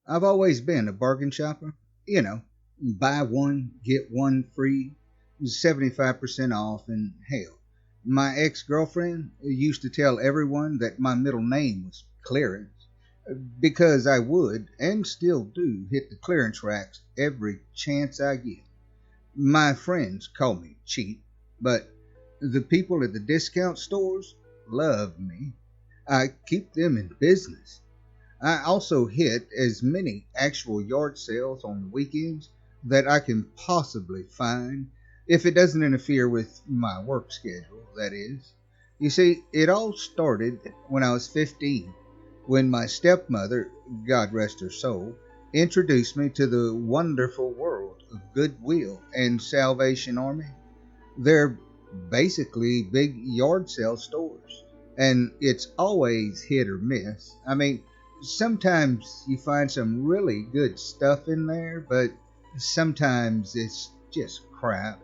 I've always been a bargain shopper. You know, buy one, get one free, 75% off, and hell. My ex girlfriend used to tell everyone that my middle name was Clarence because I would, and still do, hit the clearance racks every chance I get. My friends call me cheap, but the people at the discount stores love me. I keep them in business. I also hit as many actual yard sales on the weekends that I can possibly find if it doesn't interfere with my work schedule, that is. You see, it all started when I was 15, when my stepmother, God rest her soul, introduced me to the wonderful world of Goodwill and Salvation Army. They're basically big yard sale stores, and it's always hit or miss. I mean, sometimes you find some really good stuff in there, but sometimes it's just crap.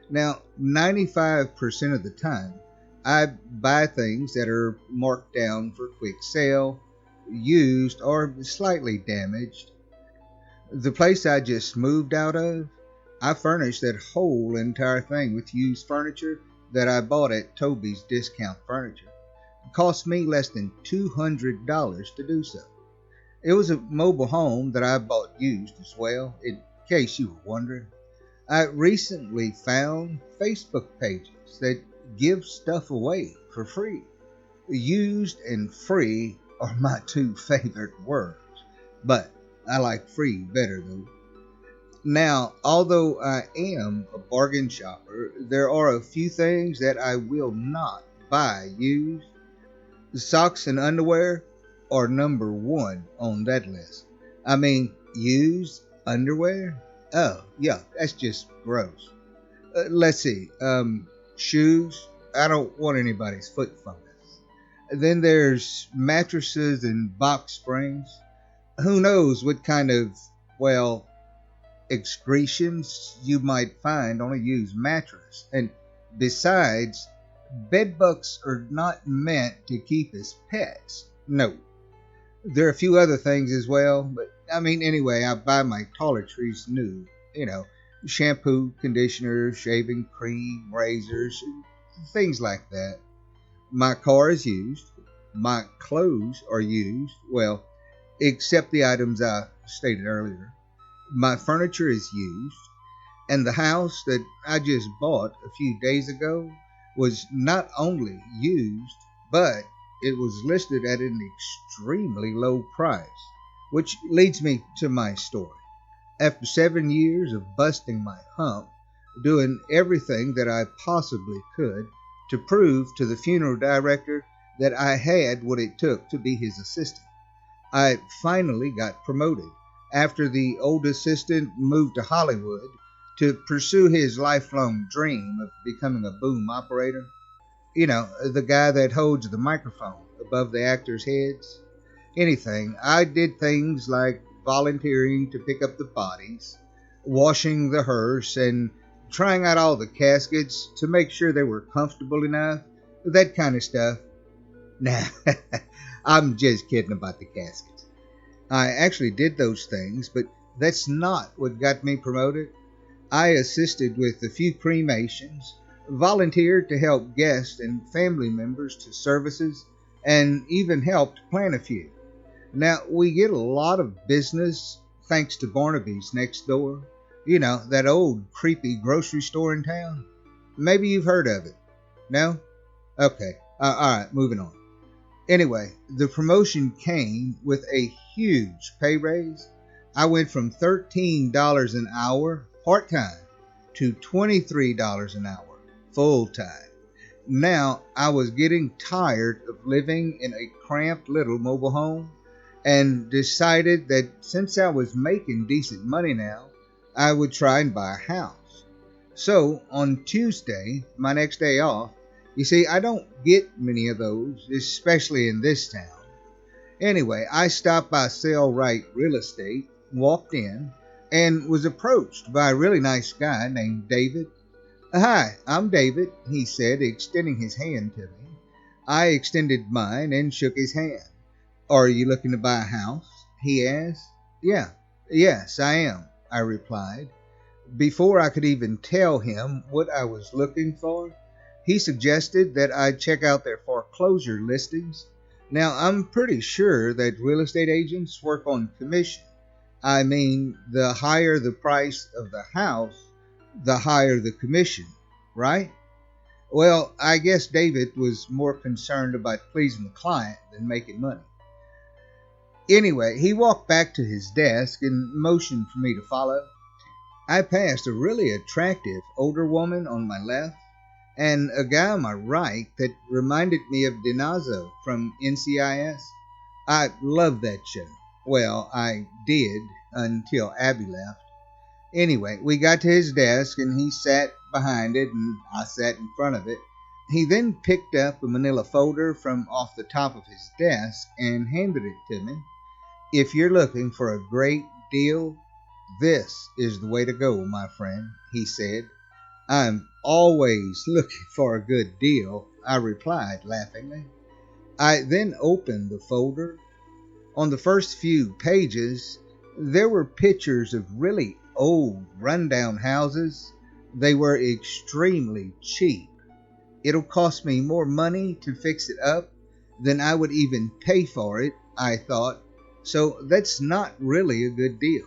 Now, 95% of the time, I buy things that are marked down for quick sale, used, or slightly damaged. The place I just moved out of, I furnished that whole entire thing with used furniture that I bought at Toby's Discount Furniture. It cost me less than $200 to do so. It was a mobile home that I bought used as well, in case you were wondering. I recently found Facebook pages that give stuff away for free. Used and free are my two favorite words, but I like free better though. Now, although I am a bargain shopper, there are a few things that I will not buy used. Socks and underwear are number one on that list. I mean, used underwear? Oh, yeah, that's just gross. Let's see. Shoes? I don't want anybody's foot fungus. Then there's mattresses and box springs. Who knows what kind of, well, excretions you might find on a used mattress. And besides, bedbugs are not meant to keep as pets. No. There are a few other things as well, but I mean, anyway, I buy my toiletries new. Shampoo, conditioner, shaving cream, razors, things like that. My car is used. My clothes are used. Well, except the items I stated earlier. My furniture is used. And the house that I just bought a few days ago was not only used, but it was listed at an extremely low price, which leads me to my story. After 7 years of busting my hump, doing everything that I possibly could to prove to the funeral director that I had what it took to be his assistant, I finally got promoted after the old assistant moved to Hollywood to pursue his lifelong dream of becoming a boom operator. The guy that holds the microphone above the actors' heads. Anything. I did things like volunteering to pick up the bodies, washing the hearse, and trying out all the caskets to make sure they were comfortable enough. That kind of stuff. Nah, I'm just kidding about the caskets. I actually did those things, but that's not what got me promoted. I assisted with a few cremations, volunteered to help guests and family members to services, and even helped plan a few. Now, we get a lot of business thanks to Barnaby's next door. That old creepy grocery store in town. Maybe you've heard of it. No? Okay. Alright, moving on. Anyway, the promotion came with a huge pay raise. I went from $13 an hour part-time to $23 an hour full-time. Now, I was getting tired of living in a cramped little mobile home and decided that since I was making decent money now, I would try and buy a house. So, on Tuesday, my next day off, you see, I don't get many of those, especially in this town. Anyway, I stopped by Sale Right Real Estate, walked in, and was approached by a really nice guy named David. "Hi, I'm David," he said, extending his hand to me. I extended mine and shook his hand. "Are you looking to buy a house?" he asked. Yeah, yes, I am, I replied. Before I could even tell him what I was looking for, he suggested that I check out their foreclosure listings. Now, I'm pretty sure that real estate agents work on commission. I mean, the higher the price of the house, the higher the commission, right? Well, I guess David was more concerned about pleasing the client than making money. Anyway, he walked back to his desk and motioned for me to follow. I passed a really attractive older woman on my left and a guy on my right that reminded me of Dinazo from NCIS. I loved that show. Well, I did until Abby left. Anyway, we got to his desk and he sat behind it and I sat in front of it. He then picked up a manila folder from off the top of his desk and handed it to me. If you're looking for a great deal, this is the way to go, my friend, he said. I'm always looking for a good deal, I replied laughingly. I then opened the folder. On the first few pages, there were pictures of really old, rundown houses. They were extremely cheap. It'll cost me more money to fix it up than I would even pay for it, I thought. So that's not really a good deal.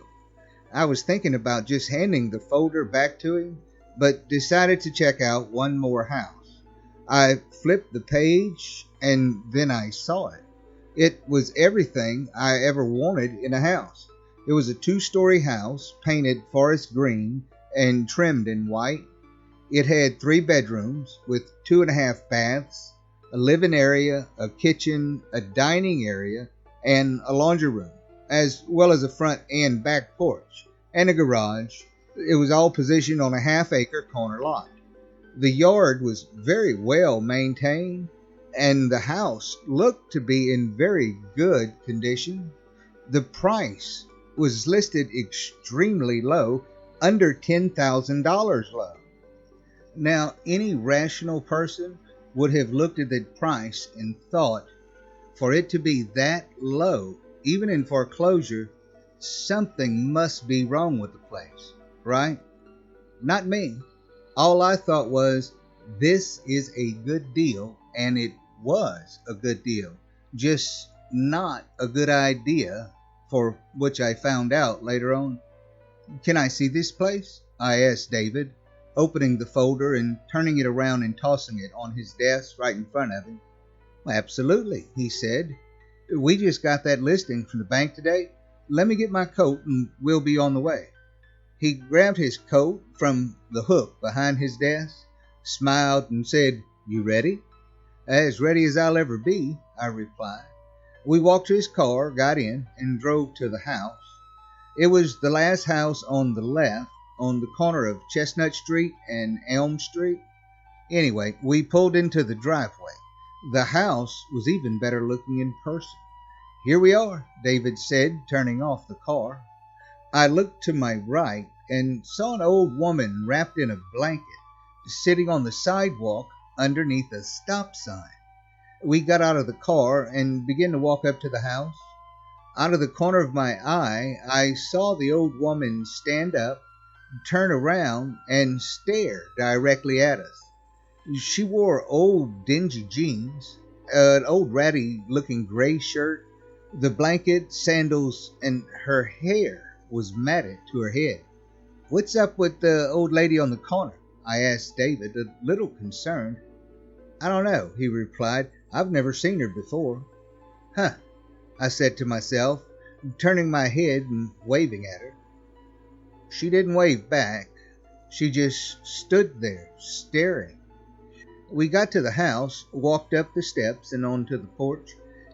I was thinking about just handing the folder back to him, but decided to check out one more house. I flipped the page and then I saw it. It was everything I ever wanted in a house. It was a 2-story house painted forest green and trimmed in white. It had 3 bedrooms with 2.5 baths, a living area, a kitchen, a dining area, and a laundry room, as well as a front and back porch, and a garage. It was all positioned on a half-acre corner lot. The yard was very well maintained, and the house looked to be in very good condition. The price was listed extremely low, under $10,000 low. Now, any rational person would have looked at that price and thought, for it to be that low, even in foreclosure, something must be wrong with the place, right? Not me. All I thought was, this is a good deal, and it was a good deal, just not a good idea, for which I found out later on. Can I see this place? I asked David, opening the folder and turning it around and tossing it on his desk right in front of him. Absolutely, he said. We just got that listing from the bank today. Let me get my coat and we'll be on the way. He grabbed his coat from the hook behind his desk, smiled and said, You ready? As ready as I'll ever be, I replied. We walked to his car, got in, and drove to the house. It was the last house on the left, on the corner of Chestnut Street and Elm Street. Anyway, we pulled into the driveway. The house was even better looking in person. Here we are, David said, turning off the car. I looked to my right and saw an old woman wrapped in a blanket, sitting on the sidewalk underneath a stop sign. We got out of the car and began to walk up to the house. Out of the corner of my eye, I saw the old woman stand up, turn around, and stare directly at us. She wore old dingy jeans, an old ratty-looking gray shirt, the blanket, sandals, and her hair was matted to her head. What's up with the old lady on the corner? I asked David, a little concerned. I don't know, he replied. I've never seen her before. Huh, I said to myself, turning my head and waving at her. She didn't wave back. She just stood there, staring. We got to the house, walked up the steps and onto the porch.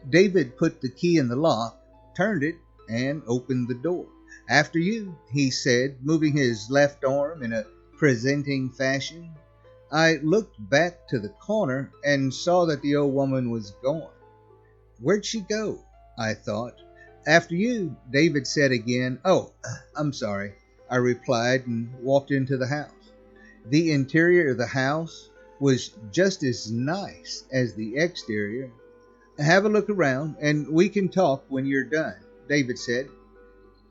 David put the key in the lock, turned it, and opened the door. After you, he said, moving his left arm in a presenting fashion. I looked back to the corner and saw that the old woman was gone. Where'd she go? I thought. After you, David said again. Oh, I'm sorry, I replied and walked into the house. The interior of the house was just as nice as the exterior. Have a look around and we can talk when you're done, David said.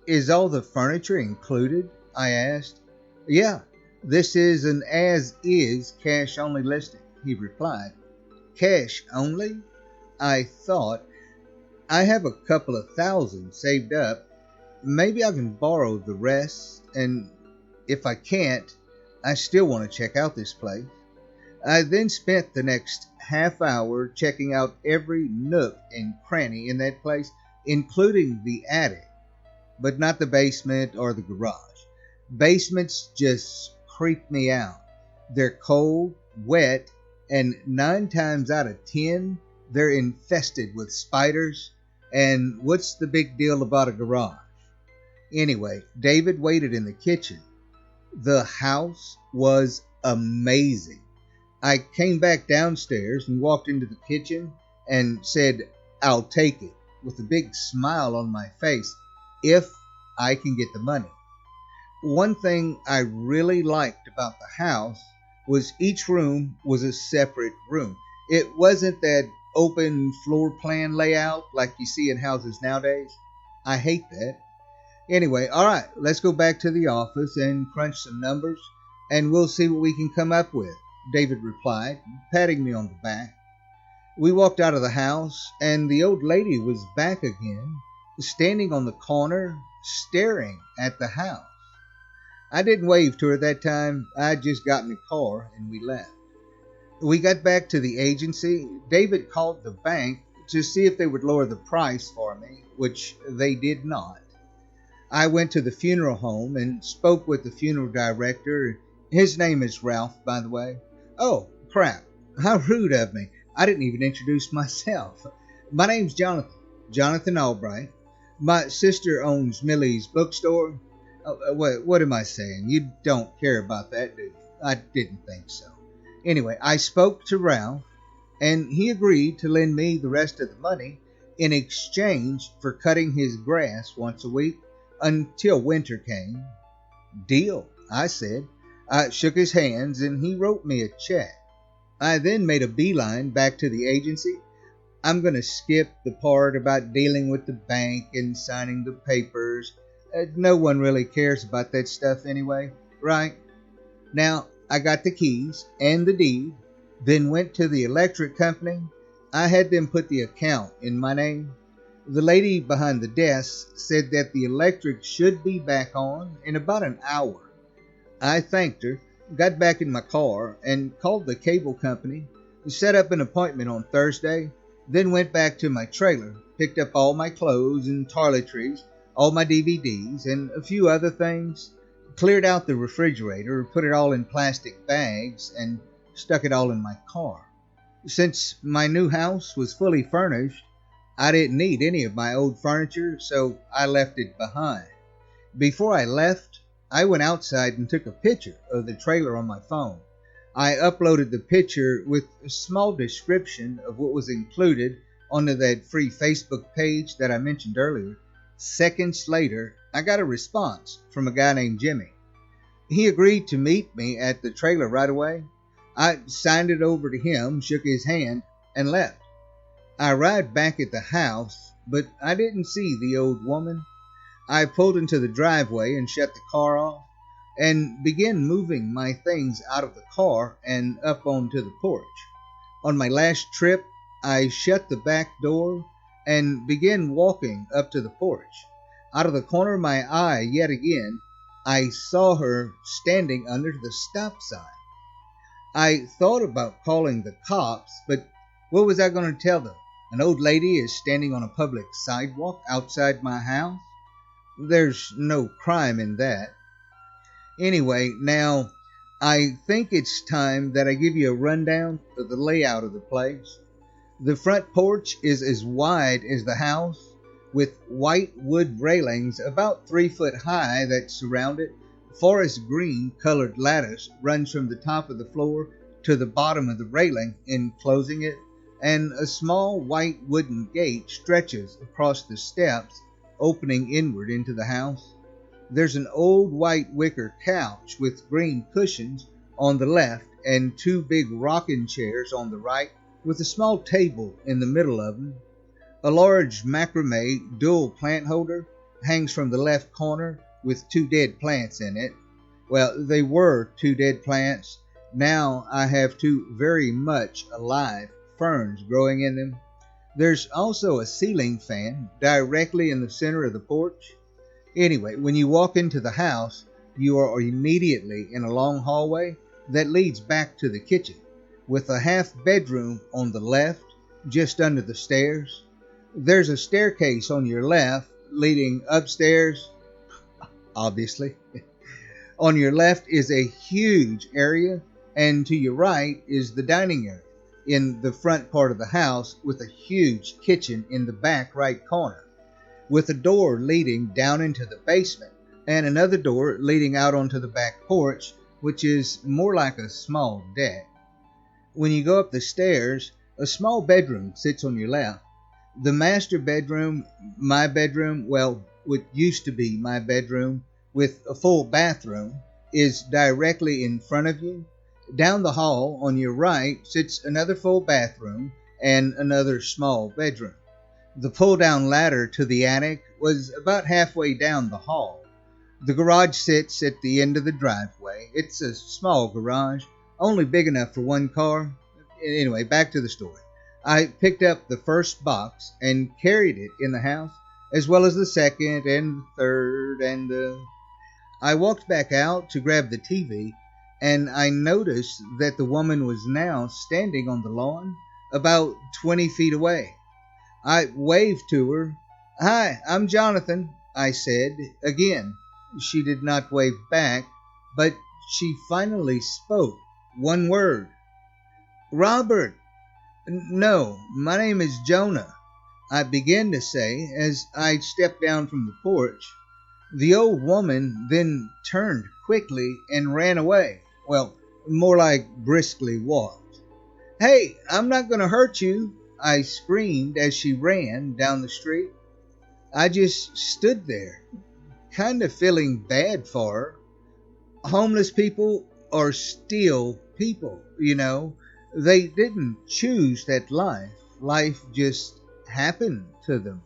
Is all the furniture included? I asked. Yeah, this is an as-is cash-only listing, he replied. Cash only? I thought, I have a couple of thousand saved up. Maybe I can borrow the rest, and if I can't, I still want to check out this place. I then spent the next half hour checking out every nook and cranny in that place, including the attic, but not the basement or the garage. Basements just creep me out. They're cold, wet, and 9 times out of 10, they're infested with spiders. And what's the big deal about a garage? Anyway, David waited in the kitchen. The house was amazing. I came back downstairs and walked into the kitchen and said, I'll take it, with a big smile on my face, if I can get the money. One thing I really liked about the house was each room was a separate room. It wasn't that open floor plan layout like you see in houses nowadays. I hate that. Anyway, all right, let's go back to the office and crunch some numbers, and we'll see what we can come up with, David replied, patting me on the back. We walked out of the house, and the old lady was back again, standing on the corner, staring at the house. I didn't wave to her that time. I just got in the car, and we left. We got back to the agency. David called the bank to see if they would lower the price for me, which they did not. I went to the funeral home and spoke with the funeral director. His name is Ralph, by the way. Oh, crap. How rude of me. I didn't even introduce myself. My name's Jonathan Albright. My sister owns Millie's bookstore. What am I saying? You don't care about that, do you? I didn't think so. Anyway, I spoke to Ralph, and he agreed to lend me the rest of the money in exchange for cutting his grass once a week until winter came. Deal, I said. I shook his hands, and he wrote me a check. I then made a beeline back to the agency. I'm going to skip the part about dealing with the bank and signing the papers. No one really cares about that stuff anyway, right? Now, I got the keys and the deed, then went to the electric company. I had them put the account in my name. The lady behind the desk said that the electric should be back on in about an hour. I thanked her, got back in my car, and called the cable company, set up an appointment on Thursday, then went back to my trailer, picked up all my clothes and toiletries, all my DVDs, and a few other things, cleared out the refrigerator, put it all in plastic bags, and stuck it all in my car. Since my new house was fully furnished, I didn't need any of my old furniture, so I left it behind. Before I left, I went outside and took a picture of the trailer on my phone. I uploaded the picture with a small description of what was included onto that free Facebook page that I mentioned earlier. Seconds later, I got a response from a guy named Jimmy. He agreed to meet me at the trailer right away. I signed it over to him, shook his hand, and left. I arrived back at the house, but I didn't see the old woman. I pulled into the driveway and shut the car off, and began moving my things out of the car and up onto the porch. On my last trip, I shut the back door and began walking up to the porch. Out of the corner of my eye, yet again, I saw her standing under the stop sign. I thought about calling the cops, but what was I going to tell them? An old lady is standing on a public sidewalk outside my house? There's no crime in that. Anyway, now, I think it's time that I give you a rundown of the layout of the place. The front porch is as wide as the house, with white wood railings about 3 foot high that surround it. Forest green colored lattice runs from the top of the floor to the bottom of the railing, enclosing it, and a small white wooden gate stretches across the steps, opening inward into the house. There's an old white wicker couch with green cushions on the left and 2 big rocking chairs on the right, with a small table in the middle of them. A large macrame dual plant holder hangs from the left corner with 2 dead plants in it. Well, they were 2 dead plants. Now I have 2 very much alive ferns growing in them. There's also a ceiling fan directly in the center of the porch. Anyway, when you walk into the house, you are immediately in a long hallway that leads back to the kitchen, with a half bedroom on the left, just under the stairs. There's a staircase on your left leading upstairs, obviously. On your left is a huge area, and to your right is the dining area in the front part of the house, with a huge kitchen in the back right corner, with a door leading down into the basement and another door leading out onto the back porch, which is more like a small deck. When you go up the stairs, a small bedroom sits on your left. The master bedroom, my bedroom, well, what used to be my bedroom, with a full bathroom, is directly in front of you. Down the hall on your right sits another full bathroom and another small bedroom. The pull-down ladder to the attic was about halfway down the hall. The garage sits at the end of the driveway. It's a small garage, only big enough for 1 car. Anyway, back to the story. I picked up the first box and carried it in the house, as well as the second and third I walked back out to grab the TV, and I noticed that the woman was now standing on the lawn about 20 feet away. I waved to her. "Hi, I'm Jonathan," I said. Again, she did not wave back, but she finally spoke 1 word. "Robert." "No, my name is Jonah," I began to say as I stepped down from the porch. The old woman then turned quickly and ran away. Well, more like briskly walked. "Hey, I'm not going to hurt you," I screamed as she ran down the street. I just stood there, kind of feeling bad for her. Homeless people are still people, They didn't choose that life. Life just happened to them.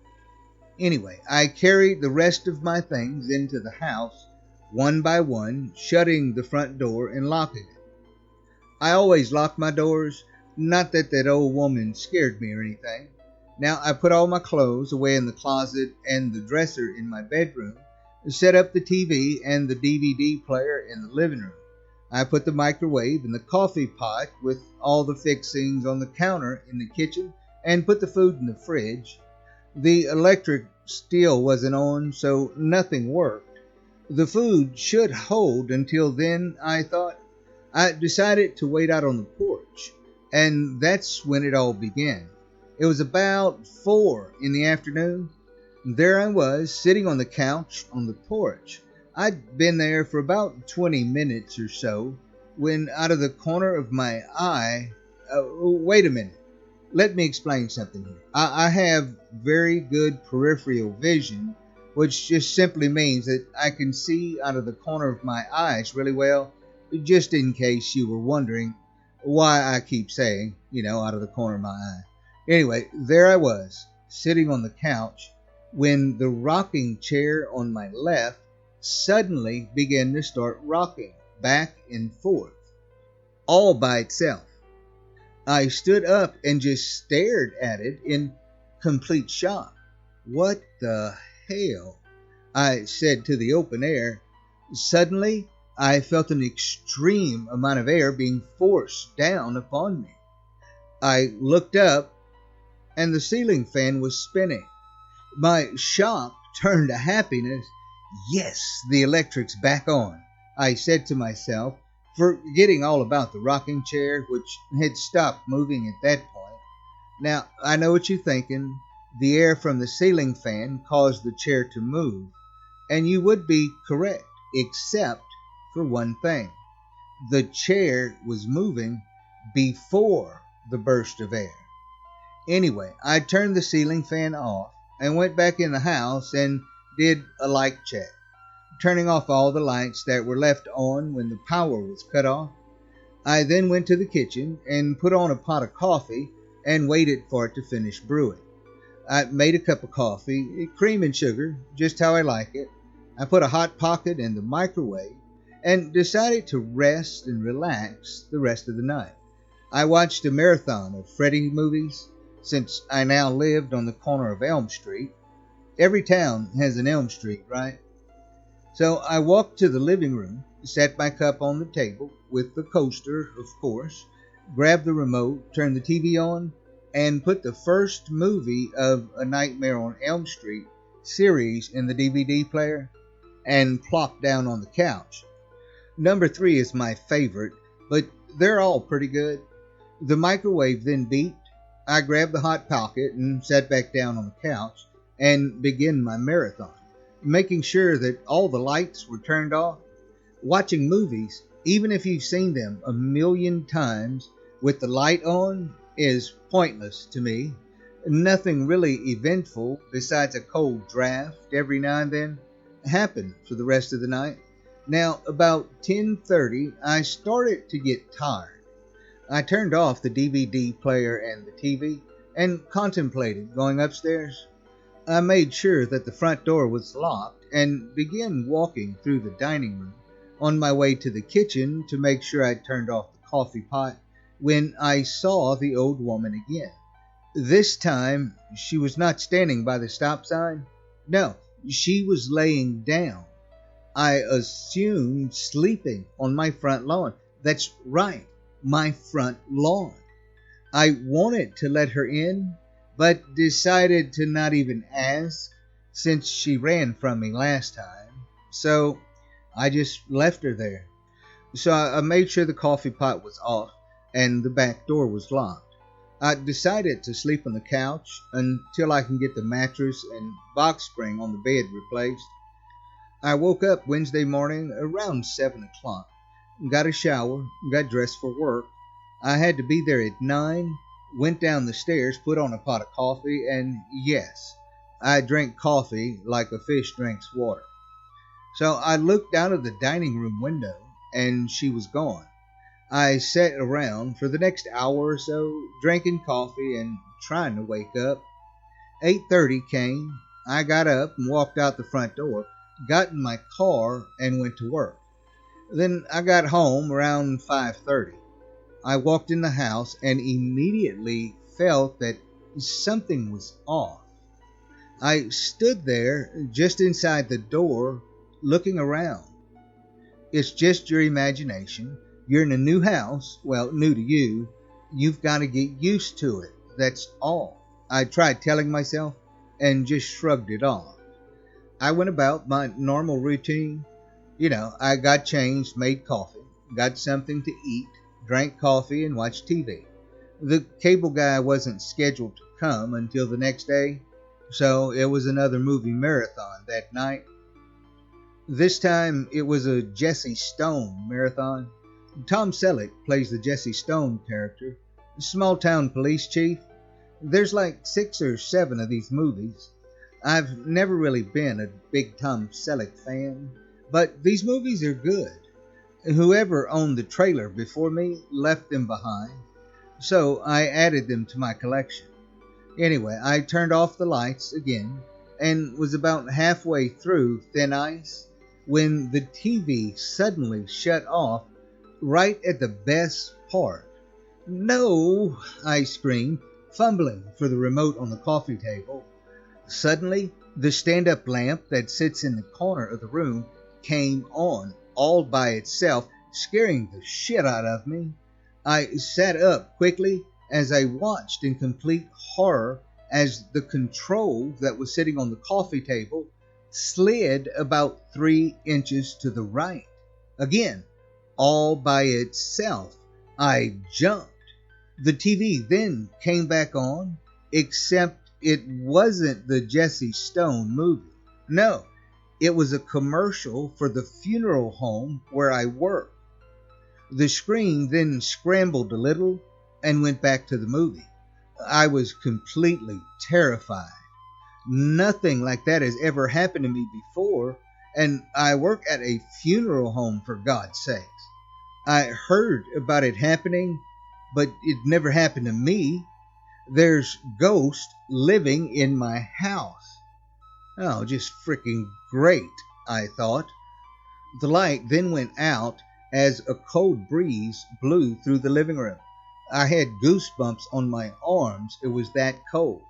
Anyway, I carried the rest of my things into the house, one by one, shutting the front door and locking it. I always lock my doors, not that that old woman scared me or anything. Now I put all my clothes away in the closet and the dresser in my bedroom, set up the TV and the DVD player in the living room. I put the microwave and the coffee pot with all the fixings on the counter in the kitchen and put the food in the fridge. The electric still wasn't on, so nothing worked. The food should hold until then, I thought. I decided to wait out on the porch, and that's when it all began. It was about 4 in the afternoon. There I was, sitting on the couch on the porch. I'd been there for about 20 minutes or so, when out of the corner of my eye... wait a minute. Let me explain something here. I have very good peripheral vision, which just simply means that I can see out of the corner of my eyes really well, just in case you were wondering why I keep saying, out of the corner of my eye. Anyway, there I was, sitting on the couch, when the rocking chair on my left suddenly began to start rocking back and forth, all by itself. I stood up and just stared at it in complete shock. "What the hell?" I said to the open air. Suddenly, I felt an extreme amount of air being forced down upon me. I looked up, and the ceiling fan was spinning. My shock turned to happiness. "Yes, the electric's back on," I said to myself, forgetting all about the rocking chair, which had stopped moving at that point. Now, I know what you're thinking. The air from the ceiling fan caused the chair to move, and you would be correct, except for one thing. The chair was moving before the burst of air. Anyway, I turned the ceiling fan off and went back in the house and did a light check, turning off all the lights that were left on when the power was cut off. I then went to the kitchen and put on a pot of coffee and waited for it to finish brewing. I made a cup of coffee, cream and sugar, just how I like it. I put a hot pocket in the microwave and decided to rest and relax the rest of the night. I watched a marathon of Freddy movies since I now lived on the corner of Elm Street. Every town has an Elm Street, right? So I walked to the living room, set my cup on the table with the coaster, of course, grabbed the remote, turned the TV on, and put the first movie of A Nightmare on Elm Street series in the DVD player and plopped down on the couch. Number 3 is my favorite, but they're all pretty good. The microwave then beeped. I grabbed the hot pocket and sat back down on the couch and began my marathon, making sure that all the lights were turned off. Watching movies, even if you've seen them a million times with the light on, is pointless to me. Nothing really eventful besides a cold draft every now and then happened for the rest of the night. Now, about 10:30, I started to get tired. I turned off the DVD player and the TV and contemplated going upstairs. I made sure that the front door was locked and began walking through the dining room on my way to the kitchen to make sure I'd turned off the coffee pot when I saw the old woman again. This time, she was not standing by the stop sign. No, she was laying down. I assumed sleeping on my front lawn. That's right, my front lawn. I wanted to let her in, but decided to not even ask since she ran from me last time. So I just left her there. So I made sure the coffee pot was off and the back door was locked. I decided to sleep on the couch until I can get the mattress and box spring on the bed replaced. I woke up Wednesday morning around 7 o'clock, got a shower, got dressed for work. I had to be there at 9, went down the stairs, put on a pot of coffee, and yes, I drank coffee like a fish drinks water. So I looked out of the dining room window, and she was gone. I sat around for the next hour or so, drinking coffee and trying to wake up. 8:30 came. I got up and walked out the front door, got in my car, and went to work. Then I got home around 5:30. I walked in the house and immediately felt that something was off. I stood there just inside the door looking around. It's just your imagination. You're in a new house, well, new to you. You've got to get used to it. That's all. I tried telling myself and just shrugged it off. I went about my normal routine. I got changed, made coffee, got something to eat, drank coffee, and watched TV. The cable guy wasn't scheduled to come until the next day, so it was another movie marathon that night. This time it was a Jesse Stone marathon. Tom Selleck plays the Jesse Stone character, small town police chief. There's like 6 or 7 of these movies. I've never really been a big Tom Selleck fan, but these movies are good. Whoever owned the trailer before me left them behind, so I added them to my collection. Anyway, I turned off the lights again and was about halfway through Thin Ice when the TV suddenly shut off right at the best part. "No!" I screamed, fumbling for the remote on the coffee table. Suddenly, the stand-up lamp that sits in the corner of the room came on all by itself, scaring the shit out of me. I sat up quickly as I watched in complete horror as the control that was sitting on the coffee table slid about 3 inches to the right. Again, all by itself. I jumped. The TV then came back on, except it wasn't the Jesse Stone movie. No, it was a commercial for the funeral home where I work. The screen then scrambled a little and went back to the movie. I was completely terrified. Nothing like that has ever happened to me before, and I work at a funeral home, for God's sakes. I heard about it happening, but it never happened to me. There's ghosts living in my house. Oh, just freaking great, I thought. The light then went out as a cold breeze blew through the living room. I had goosebumps on my arms. It was that cold.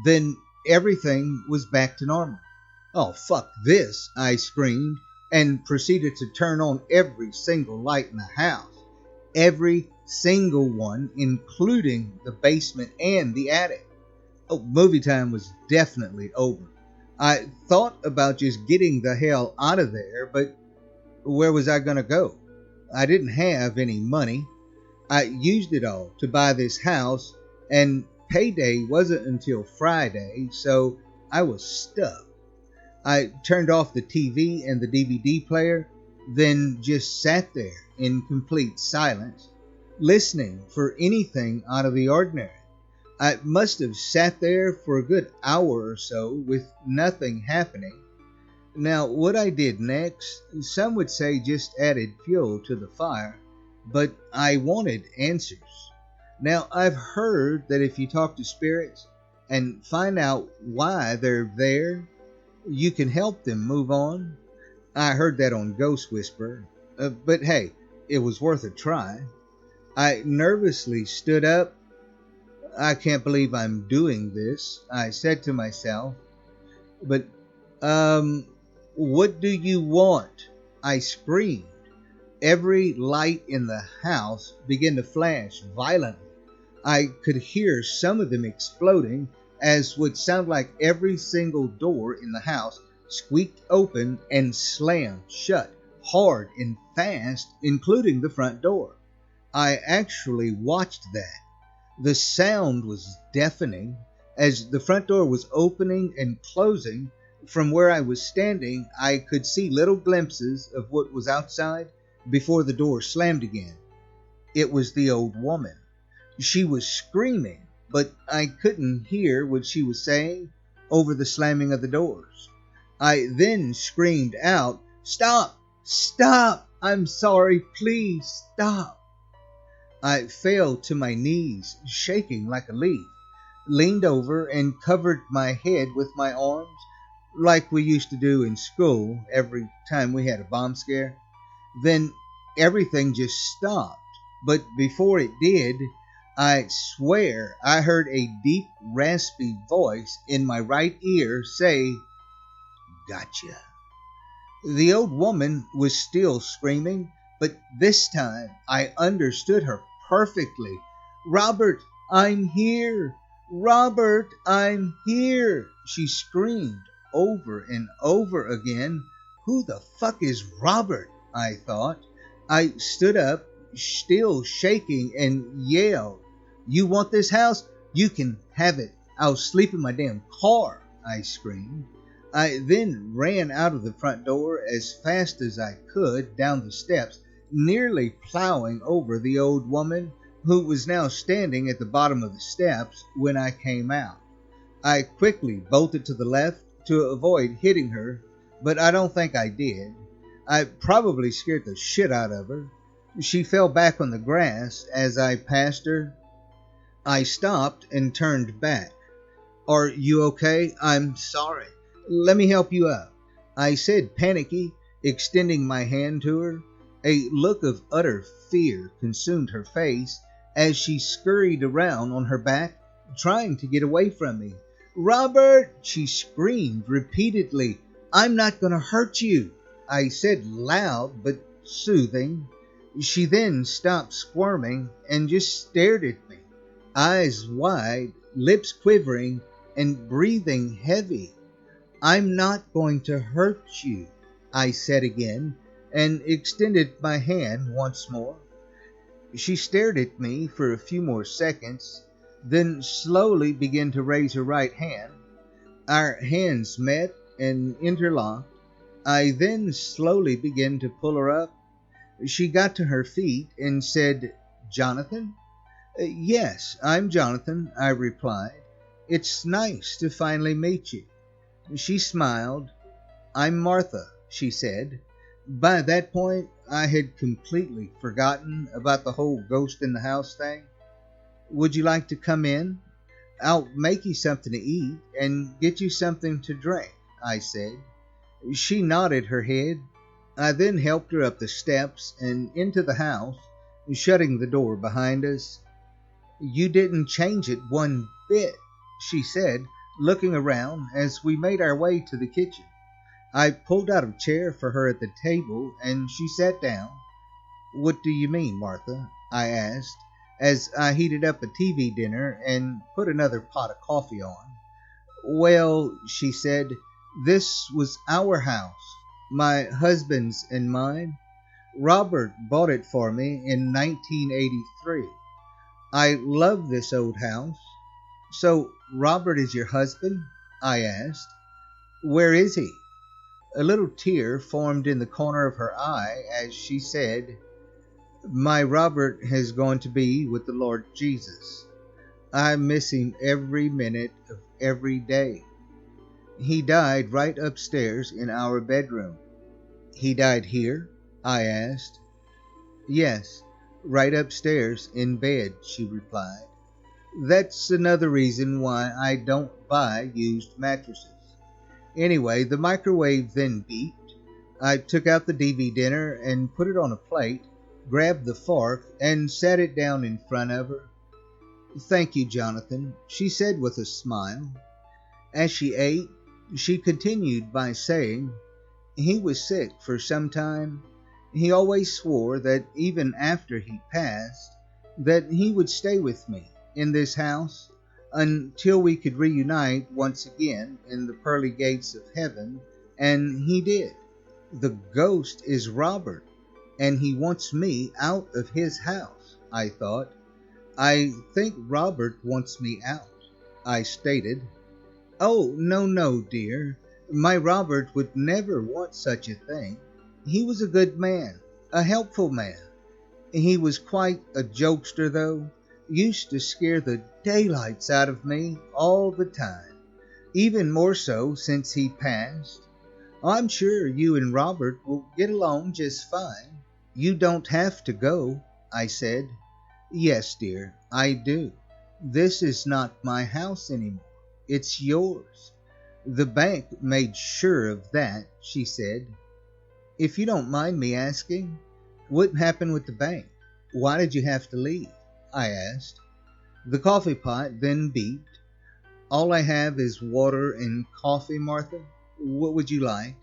Then everything was back to normal. Oh, fuck this, I screamed and proceeded to turn on every single light in the house. Every single one, including the basement and the attic. Oh, movie time was definitely over. I thought about just getting the hell out of there, but where was I going to go? I didn't have any money. I used it all to buy this house, and payday wasn't until Friday, so I was stuck. I turned off the TV and the DVD player, then just sat there in complete silence, listening for anything out of the ordinary. I must have sat there for a good hour or so with nothing happening. Now, what I did next, some would say just added fuel to the fire, but I wanted answers. Now, I've heard that if you talk to spirits and find out why they're there, you can help them move on. I heard that on Ghost Whisperer, but hey, it was worth a try. I nervously stood up. I can't believe I'm doing this, I said to myself. But, what do you want? I screamed. Every light in the house began to flash violently. I could hear some of them exploding, as would sound like every single door in the house squeaked open and slammed shut, hard and fast, including the front door. I actually watched that. The sound was deafening. As the front door was opening and closing, from where I was standing, I could see little glimpses of what was outside before the door slammed again. It was the old woman. She was screaming, but I couldn't hear what she was saying over the slamming of the doors. I then screamed out, "Stop! Stop! I'm sorry, please stop!" I fell to my knees, shaking like a leaf, leaned over and covered my head with my arms, like we used to do in school every time we had a bomb scare. Then everything just stopped, but before it did, I swear I heard a deep, raspy voice in my right ear say, "Gotcha." The old woman was still screaming, but this time I understood her perfectly. "Robert, I'm here! Robert, I'm here!" she screamed over and over again. Who the fuck is Robert? I thought. I stood up, still shaking, and yelled, "You want this house? You can have it. I'll sleep in my damn car," I screamed. I then ran out of the front door as fast as I could down the steps, nearly plowing over the old woman, who was now standing at the bottom of the steps when I came out. I quickly bolted to the left to avoid hitting her, but I don't think I did. I probably scared the shit out of her. She fell back on the grass as I passed her. I stopped and turned back. "Are you okay? I'm sorry. Let me help you up," I said, panicky, extending my hand to her. A look of utter fear consumed her face as she scurried around on her back, trying to get away from me. "Robert!" she screamed repeatedly. "I'm not going to hurt you," I said, loud but soothing. She then stopped squirming and just stared at me, eyes wide, lips quivering, and breathing heavy. "I'm not going to hurt you," I said again, and extended my hand once more. She stared at me for a few more seconds, then slowly began to raise her right hand. Our hands met and interlocked. I then slowly began to pull her up. She got to her feet and said, "Jonathan?" "Yes, I'm Jonathan," I replied. "It's nice to finally meet you." She smiled. "I'm Martha," she said. By that point, I had completely forgotten about the whole ghost in the house thing. "Would you like to come in?" I'll make you something to eat and get you something to drink, I said. She nodded her head. I then helped her up the steps and into the house, shutting the door behind us. You didn't change it one bit, she said, looking around as we made our way to the kitchen. I pulled out a chair for her at the table, and she sat down. What do you mean, Martha? I asked, as I heated up a TV dinner and put another pot of coffee on. Well, she said, this was our house, my husband's and mine. Robert bought it for me in 1983. I love this old house. So, Robert is your husband? I asked. Where is he? A little tear formed in the corner of her eye as she said, My Robert has gone to be with the Lord Jesus. I miss him every minute of every day. He died right upstairs in our bedroom. He died here? I asked. Yes, right upstairs in bed, she replied. That's another reason why I don't buy used mattresses. Anyway, the microwave then beeped. I took out the DV dinner and put it on a plate, grabbed the fork, and sat it down in front of her. Thank you, Jonathan, she said with a smile. As she ate, she continued by saying, he was sick for some time. He always swore that even after he passed, that he would stay with me in this house until we could reunite once again in the pearly gates of heaven, and he did. The ghost is Robert, and he wants me out of his house, I thought. I think Robert wants me out, I stated. Oh, no, dear. My Robert would never want such a thing. He was a good man, a helpful man. He was quite a jokester, though. Used to scare the daylights out of me all the time, even more so since he passed. I'm sure you and Robert will get along just fine. You don't have to go, I said. Yes, dear, I do. This is not my house anymore. It's yours. The bank made sure of that, she said. If you don't mind me asking, what happened with the bank? Why did you have to leave? I asked. The coffee pot then beeped. All I have is water and coffee, Martha. What would you like?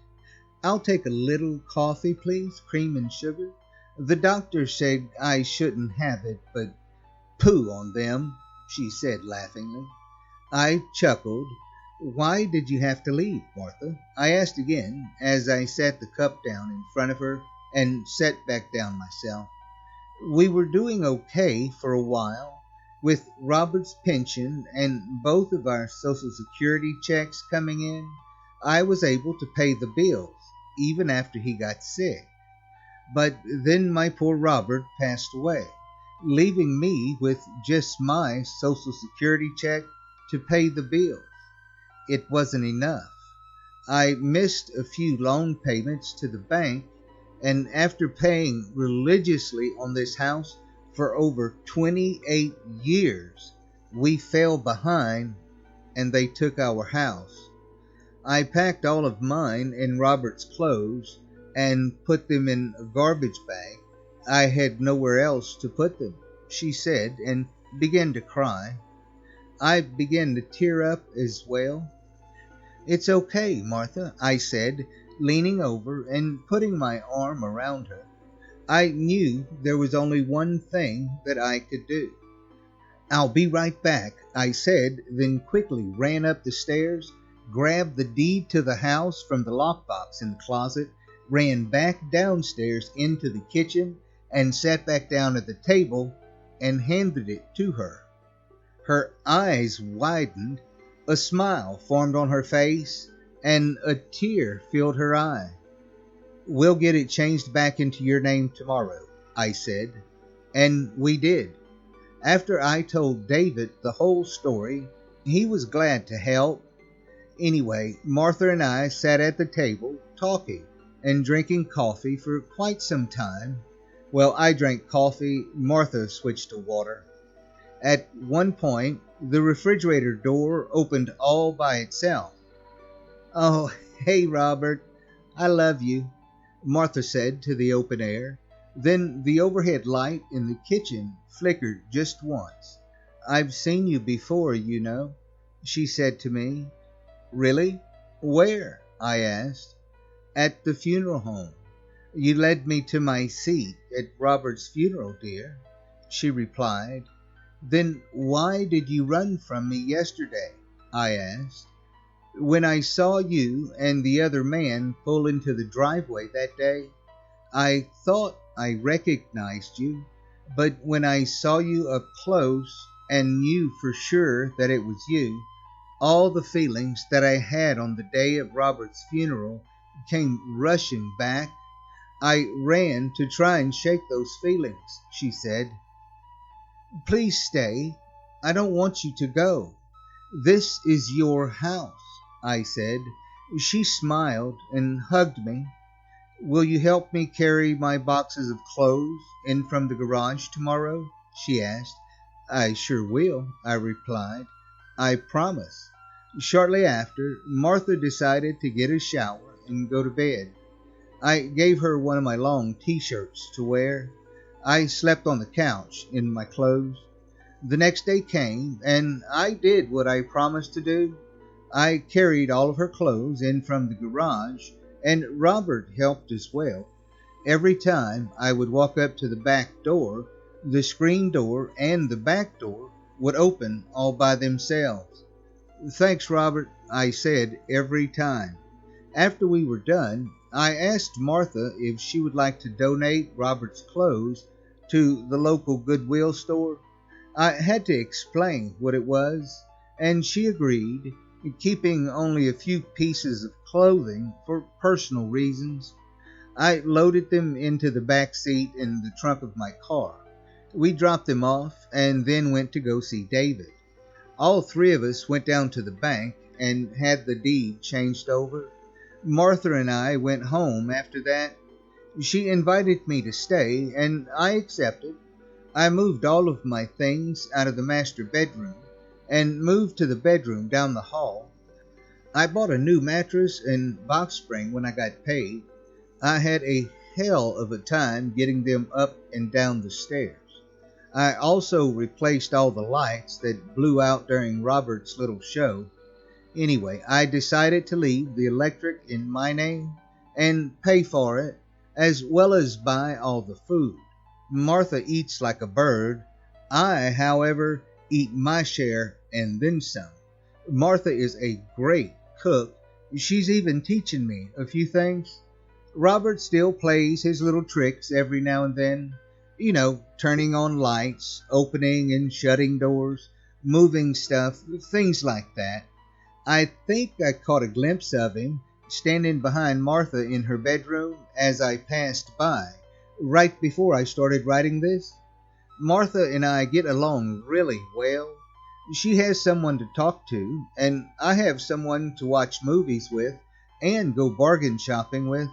I'll take a little coffee, please, cream and sugar. The doctor said I shouldn't have it, but pooh on them, she said laughingly. I chuckled. Why did you have to leave, Martha? I asked again as I set the cup down in front of her and sat back down myself. We were doing okay for a while. With Robert's pension and both of our Social Security checks coming in, I was able to pay the bills, even after he got sick. But then my poor Robert passed away, leaving me with just my Social Security check to pay the bills. It wasn't enough. I missed a few loan payments to the bank, and after paying religiously on this house for over 28 years, we fell behind and they took our house. I packed all of mine and Robert's clothes and put them in a garbage bag. I had nowhere else to put them, she said, and began to cry. I began to tear up as well. It's okay, Martha, I said, leaning over and putting my arm around her. I knew there was only one thing that I could do. I'll be right back, I said, then quickly ran up the stairs, grabbed the deed to the house from the lockbox in the closet, ran back downstairs into the kitchen, and sat back down at the table and handed it to her. Her eyes widened, a smile formed on her face, and a tear filled her eye. We'll get it changed back into your name tomorrow, I said. And we did. After I told David the whole story, he was glad to help. Anyway, Martha and I sat at the table talking and drinking coffee for quite some time. Well, I drank coffee, Martha switched to water. At one point, the refrigerator door opened all by itself. "Oh, hey, Robert, I love you," Martha said to the open air. Then the overhead light in the kitchen flickered just once. "I've seen you before, you know," she said to me. "Really? Where?" I asked. "At the funeral home. You led me to my seat at Robert's funeral, dear," she replied. "Then why did you run from me yesterday?" I asked. "When I saw you and the other man pull into the driveway that day, I thought I recognized you, but when I saw you up close and knew for sure that it was you, all the feelings that I had on the day of Robert's funeral came rushing back. I ran to try and shake those feelings," she said. "Please stay. I don't want you to go. This is your house," I said. She smiled and hugged me. "Will you help me carry my boxes of clothes in from the garage tomorrow?" she asked. "I sure will," I replied. "I promise." Shortly after, Martha decided to get a shower and go to bed. I gave her one of my long t-shirts to wear. I slept on the couch in my clothes. The next day came, and I did what I promised to do. I carried all of her clothes in from the garage, and Robert helped as well. Every time I would walk up to the back door, the screen door and the back door would open all by themselves. "Thanks, Robert," I said every time. After we were done, I asked Martha if she would like to donate Robert's clothes to the local Goodwill store. I had to explain what it was, and she agreed, keeping only a few pieces of clothing for personal reasons. I loaded them into the back seat in the trunk of my car. We dropped them off and then went to go see David. All three of us went down to the bank and had the deed changed over. Martha and I went home after that. She invited me to stay, and I accepted. I moved all of my things out of the master bedroom and moved to the bedroom down the hall. I bought a new mattress and box spring when I got paid. I had a hell of a time getting them up and down the stairs. I also replaced all the lights that blew out during Robert's little show. Anyway, I decided to leave the electric in my name and pay for it, as well as buy all the food. Martha eats like a bird. I, however, eat my share and then some. Martha is a great cook. She's even teaching me a few things. Robert still plays his little tricks every now and then. You know, turning on lights, opening and shutting doors, moving stuff, things like that. I think I caught a glimpse of him standing behind Martha in her bedroom as I passed by, right before I started writing this. Martha and I get along really well. She has someone to talk to, and I have someone to watch movies with and go bargain shopping with.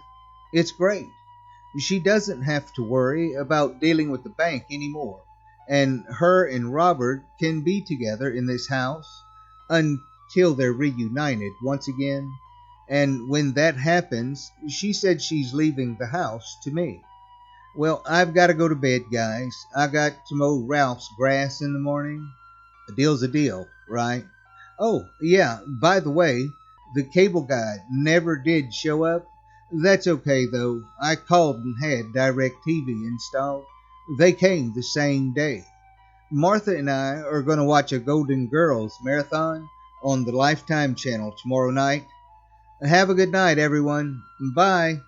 It's great. She doesn't have to worry about dealing with the bank anymore, and her and Robert can be together in this house until they're reunited once again. And when that happens, she said she's leaving the house to me. Well, I've got to go to bed, guys. I got to mow Ralph's grass in the morning. A deal's a deal, right? Oh, yeah, by the way, the cable guy never did show up. That's okay, though. I called and had DirecTV installed. They came the same day. Martha and I are going to watch a Golden Girls marathon on the Lifetime channel tomorrow night. Have a good night, everyone. Bye.